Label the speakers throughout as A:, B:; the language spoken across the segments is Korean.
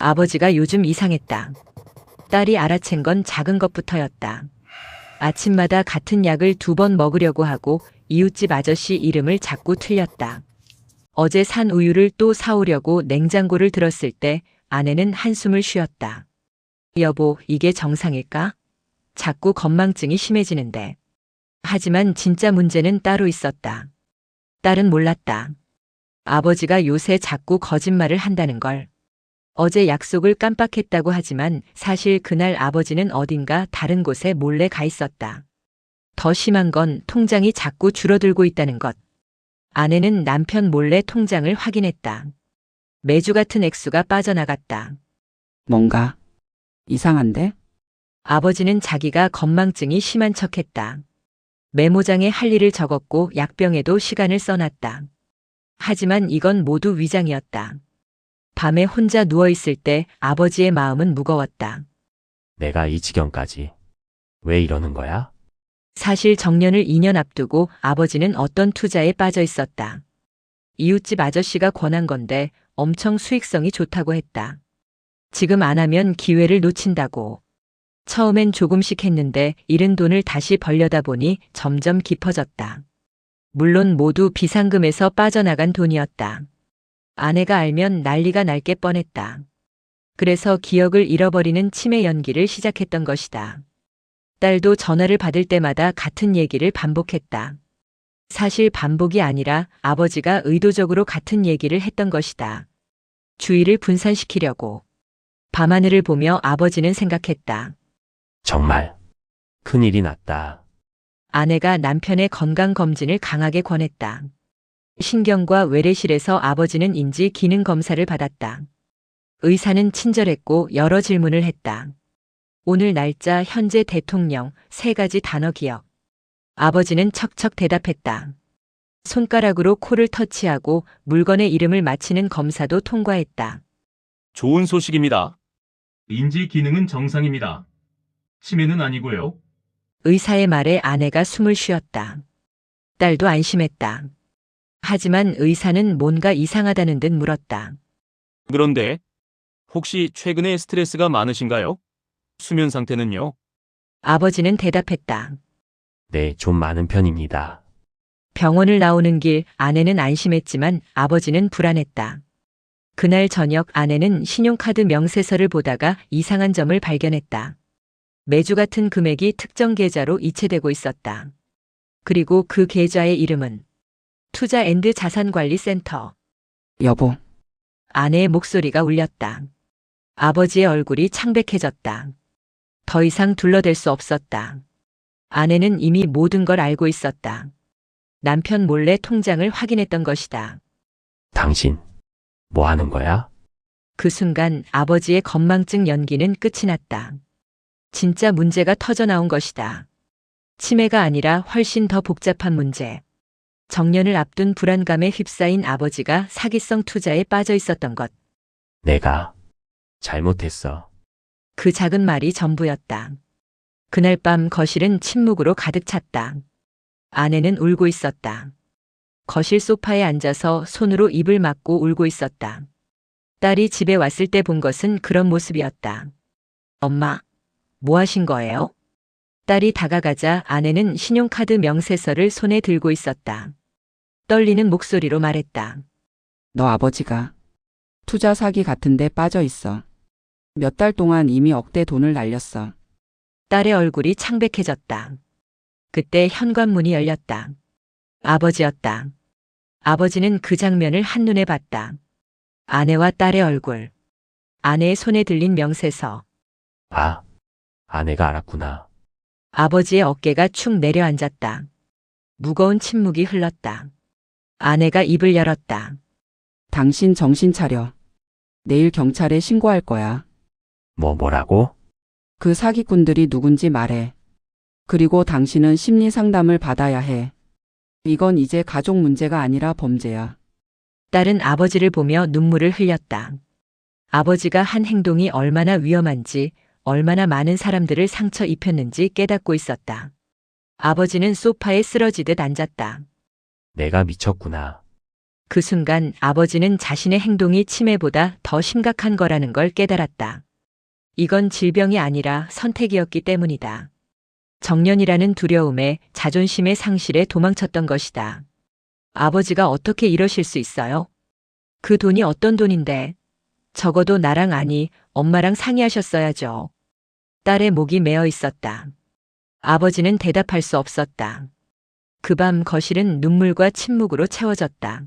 A: 아버지가 요즘 이상했다. 딸이 알아챈 건 작은 것부터였다. 아침마다 같은 약을 2번 먹으려고 하고 이웃집 아저씨 이름을 자꾸 틀렸다. 어제 산 우유를 또 사오려고 냉장고를 들었을 때 아내는 한숨을 쉬었다. 여보, 이게 정상일까? 자꾸 건망증이 심해지는데. 하지만 진짜 문제는 따로 있었다. 딸은 몰랐다. 아버지가 요새 자꾸 거짓말을 한다는 걸. 어제 약속을 깜빡했다고 하지만 사실 그날 아버지는 어딘가 다른 곳에 몰래 가 있었다. 더 심한 건 통장이 자꾸 줄어들고 있다는 것. 아내는 남편 몰래 통장을 확인했다. 매주 같은 액수가 빠져나갔다.
B: 뭔가 이상한데?
A: 아버지는 자기가 건망증이 심한 척했다. 메모장에 할 일을 적었고 약병에도 시간을 써놨다. 하지만 이건 모두 위장이었다. 밤에 혼자 누워있을 때 아버지의 마음은 무거웠다.
C: 내가 이 지경까지. 왜 이러는 거야?
A: 사실 정년을 2년 앞두고 아버지는 어떤 투자에 빠져 있었다. 이웃집 아저씨가 권한 건데 엄청 수익성이 좋다고 했다. 지금 안 하면 기회를 놓친다고. 처음엔 조금씩 했는데 잃은 돈을 다시 벌려다 보니 점점 깊어졌다. 물론 모두 비상금에서 빠져나간 돈이었다. 아내가 알면 난리가 날 게 뻔했다. 그래서 기억을 잃어버리는 치매 연기를 시작했던 것이다. 딸도 전화를 받을 때마다 같은 얘기를 반복했다. 사실 반복이 아니라 아버지가 의도적으로 같은 얘기를 했던 것이다. 주의를 분산시키려고. 밤하늘을 보며 아버지는 생각했다.
C: 정말 큰일이 났다.
A: 아내가 남편의 건강검진을 강하게 권했다. 신경과 외래실에서 아버지는 인지 기능 검사를 받았다. 의사는 친절했고 여러 질문을 했다. 오늘 날짜, 현재 대통령, 3가지 단어 기억. 아버지는 척척 대답했다. 손가락으로 코를 터치하고 물건의 이름을 맞히는 검사도 통과했다.
D: 좋은 소식입니다. 인지 기능은 정상입니다. 치매는 아니고요.
A: 의사의 말에 아내가 숨을 쉬었다. 딸도 안심했다. 하지만 의사는 뭔가 이상하다는 듯 물었다.
D: 그런데 혹시 최근에 스트레스가 많으신가요? 수면 상태는요?
A: 아버지는 대답했다.
C: 네, 좀 많은 편입니다.
A: 병원을 나오는 길 아내는 안심했지만 아버지는 불안했다. 그날 저녁 아내는 신용카드 명세서를 보다가 이상한 점을 발견했다. 매주 같은 금액이 특정 계좌로 이체되고 있었다. 그리고 그 계좌의 이름은 투자앤드자산관리센터.
B: 여보,
A: 아내의 목소리가 울렸다. 아버지의 얼굴이 창백해졌다. 더 이상 둘러댈 수 없었다. 아내는 이미 모든 걸 알고 있었다. 남편 몰래 통장을 확인했던 것이다.
C: 당신, 뭐 하는 거야?
A: 그 순간 아버지의 건망증 연기는 끝이 났다. 진짜 문제가 터져 나온 것이다. 치매가 아니라 훨씬 더 복잡한 문제. 정년을 앞둔 불안감에 휩싸인 아버지가 사기성 투자에 빠져 있었던 것.
C: 내가 잘못했어.
A: 그 작은 말이 전부였다. 그날 밤 거실은 침묵으로 가득 찼다. 아내는 울고 있었다. 거실 소파에 앉아서 손으로 입을 막고 울고 있었다. 딸이 집에 왔을 때 본 것은 그런 모습이었다. 엄마, 뭐 하신 거예요? 딸이 다가가자 아내는 신용카드 명세서를 손에 들고 있었다. 떨리는 목소리로 말했다.
B: 너 아버지가 투자 사기 같은 데 빠져 있어. 몇 달 동안 이미 억대 돈을 날렸어.
A: 딸의 얼굴이 창백해졌다. 그때 현관문이 열렸다. 아버지였다. 아버지는 그 장면을 한눈에 봤다. 아내와 딸의 얼굴. 아내의 손에 들린 명세서.
C: 아, 아내가 알았구나.
A: 아버지의 어깨가 축 내려앉았다. 무거운 침묵이 흘렀다. 아내가 입을 열었다.
B: 당신 정신 차려. 내일 경찰에 신고할 거야.
C: 뭐라고?
B: 그 사기꾼들이 누군지 말해. 그리고 당신은 심리 상담을 받아야 해. 이건 이제 가족 문제가 아니라 범죄야.
A: 딸은 아버지를 보며 눈물을 흘렸다. 아버지가 한 행동이 얼마나 위험한지, 얼마나 많은 사람들을 상처 입혔는지 깨닫고 있었다. 아버지는 소파에 쓰러지듯 앉았다.
C: 내가 미쳤구나.
A: 그 순간 아버지는 자신의 행동이 치매보다 더 심각한 거라는 걸 깨달았다. 이건 질병이 아니라 선택이었기 때문이다. 정년이라는 두려움에 자존심의 상실에 도망쳤던 것이다. 아버지가 어떻게 이러실 수 있어요? 그 돈이 어떤 돈인데? 적어도 나랑 아니, 엄마랑 상의하셨어야죠. 딸의 목이 메어 있었다. 아버지는 대답할 수 없었다. 그 밤 거실은 눈물과 침묵으로 채워졌다.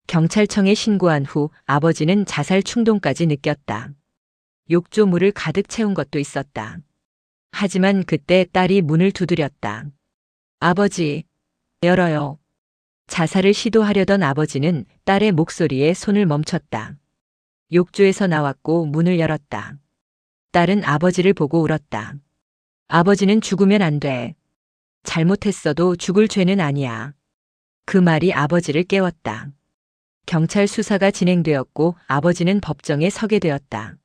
A: 경찰청에 신고한 후 아버지는 자살 충동까지 느꼈다. 욕조물을 가득 채운 것도 있었다. 하지만 그때 딸이 문을 두드렸다. 아버지, 열어요. 자살을 시도하려던 아버지는 딸의 목소리에 손을 멈췄다. 욕조에서 나왔고 문을 열었다. 딸은 아버지를 보고 울었다. 아버지는 죽으면 안 돼. 잘못했어도 죽을 죄는 아니야. 그 말이 아버지를 깨웠다. 경찰 수사가 진행되었고 아버지는 법정에 서게 되었다.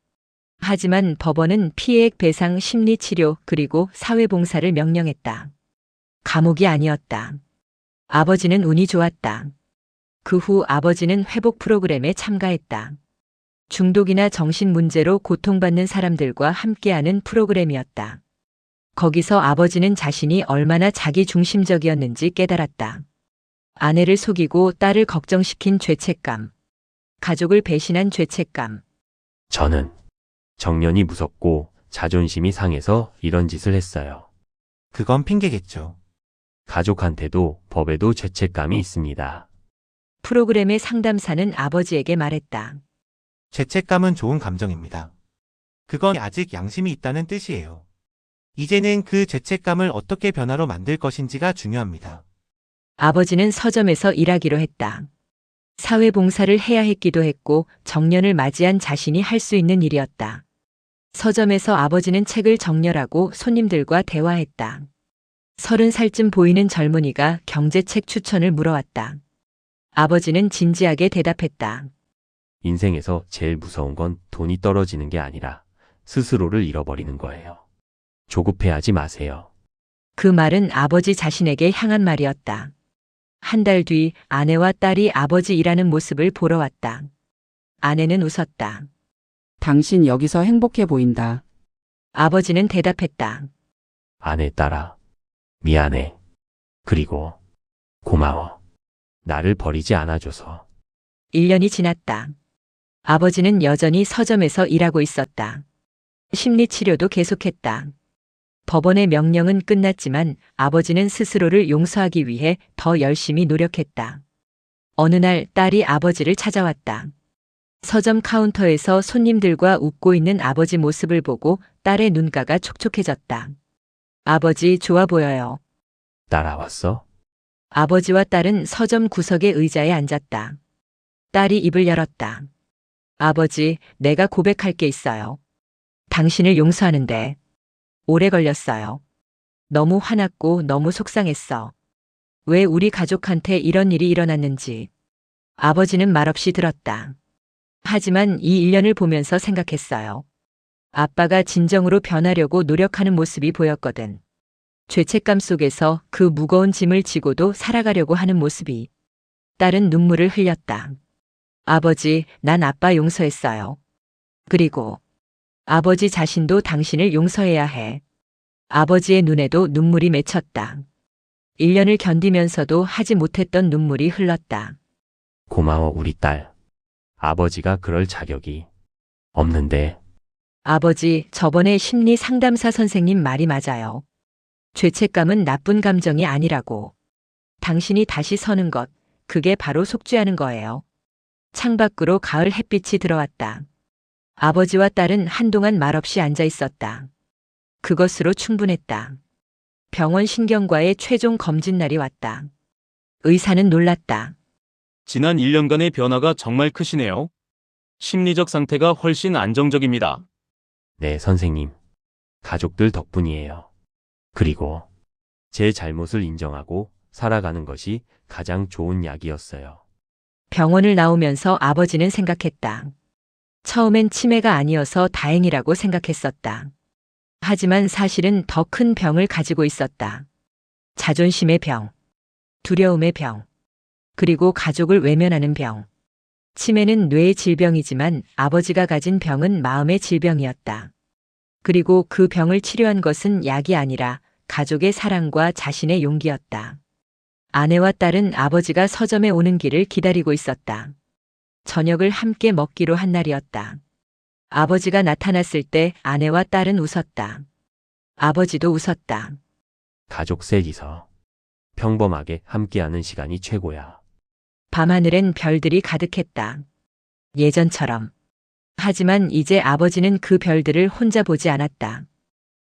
A: 하지만 법원은 피해액 배상 심리치료 그리고 사회봉사를 명령했다. 감옥이 아니었다. 아버지는 운이 좋았다. 그 후 아버지는 회복 프로그램에 참가했다. 중독이나 정신 문제로 고통받는 사람들과 함께하는 프로그램이었다. 거기서 아버지는 자신이 얼마나 자기중심적이었는지 깨달았다. 아내를 속이고 딸을 걱정시킨 죄책감, 가족을 배신한 죄책감.
C: 저는 정년이 무섭고 자존심이 상해서 이런 짓을 했어요.
E: 그건 핑계겠죠.
C: 가족한테도 법에도 죄책감이 있습니다.
A: 프로그램의 상담사는 아버지에게 말했다.
E: 죄책감은 좋은 감정입니다. 그건 아직 양심이 있다는 뜻이에요. 이제는 그 죄책감을 어떻게 변화로 만들 것인지가 중요합니다.
A: 아버지는 서점에서 일하기로 했다. 사회봉사를 해야 했기도 했고 정년을 맞이한 자신이 할 수 있는 일이었다. 서점에서 아버지는 책을 정렬하고 손님들과 대화했다. 30살쯤 보이는 젊은이가 경제책 추천을 물어왔다. 아버지는 진지하게 대답했다.
C: 인생에서 제일 무서운 건 돈이 떨어지는 게 아니라 스스로를 잃어버리는 거예요. 조급해하지 마세요.
A: 그 말은 아버지 자신에게 향한 말이었다. 한 달 뒤 아내와 딸이 아버지 일하는 모습을 보러 왔다. 아내는 웃었다.
B: 당신 여기서 행복해 보인다.
A: 아버지는 대답했다.
C: 아내 딸아, 미안해. 그리고 고마워. 나를 버리지 않아줘서.
A: 1년이 지났다. 아버지는 여전히 서점에서 일하고 있었다. 심리치료도 계속했다. 법원의 명령은 끝났지만 아버지는 스스로를 용서하기 위해 더 열심히 노력했다. 어느 날 딸이 아버지를 찾아왔다. 서점 카운터에서 손님들과 웃고 있는 아버지 모습을 보고 딸의 눈가가 촉촉해졌다. 아버지 좋아 보여요.
C: 따라왔어?
A: 아버지와 딸은 서점 구석의 의자에 앉았다. 딸이 입을 열었다. 아버지, 내가 고백할 게 있어요. 당신을 용서하는데 오래 걸렸어요. 너무 화났고 너무 속상했어. 왜 우리 가족한테 이런 일이 일어났는지. 아버지는 말없이 들었다. 하지만 이 1년을 보면서 생각했어요. 아빠가 진정으로 변하려고 노력하는 모습이 보였거든. 죄책감 속에서 그 무거운 짐을 지고도 살아가려고 하는 모습이. 딸은 눈물을 흘렸다. 아버지, 난 아빠 용서했어요. 그리고 아버지 자신도 당신을 용서해야 해. 아버지의 눈에도 눈물이 맺혔다. 1년을 견디면서도 하지 못했던 눈물이 흘렀다.
C: 고마워, 우리 딸. 아버지가 그럴 자격이 없는데.
A: 아버지, 저번에 심리 상담사 선생님 말이 맞아요. 죄책감은 나쁜 감정이 아니라고. 당신이 다시 서는 것, 그게 바로 속죄하는 거예요. 창밖으로 가을 햇빛이 들어왔다. 아버지와 딸은 한동안 말없이 앉아 있었다. 그것으로 충분했다. 병원 신경과의 최종 검진 날이 왔다. 의사는 놀랐다.
D: 지난 1년간의 변화가 정말 크시네요. 심리적 상태가 훨씬 안정적입니다.
C: 네, 선생님. 가족들 덕분이에요. 그리고 제 잘못을 인정하고 살아가는 것이 가장 좋은 약이었어요.
A: 병원을 나오면서 아버지는 생각했다. 처음엔 치매가 아니어서 다행이라고 생각했었다. 하지만 사실은 더 큰 병을 가지고 있었다. 자존심의 병, 두려움의 병, 그리고 가족을 외면하는 병. 치매는 뇌의 질병이지만 아버지가 가진 병은 마음의 질병이었다. 그리고 그 병을 치료한 것은 약이 아니라 가족의 사랑과 자신의 용기였다. 아내와 딸은 아버지가 서점에 오는 길을 기다리고 있었다. 저녁을 함께 먹기로 한 날이었다. 아버지가 나타났을 때 아내와 딸은 웃었다. 아버지도 웃었다.
C: 가족 셋이서 평범하게 함께하는 시간이 최고야.
A: 밤하늘엔 별들이 가득했다. 예전처럼. 하지만 이제 아버지는 그 별들을 혼자 보지 않았다.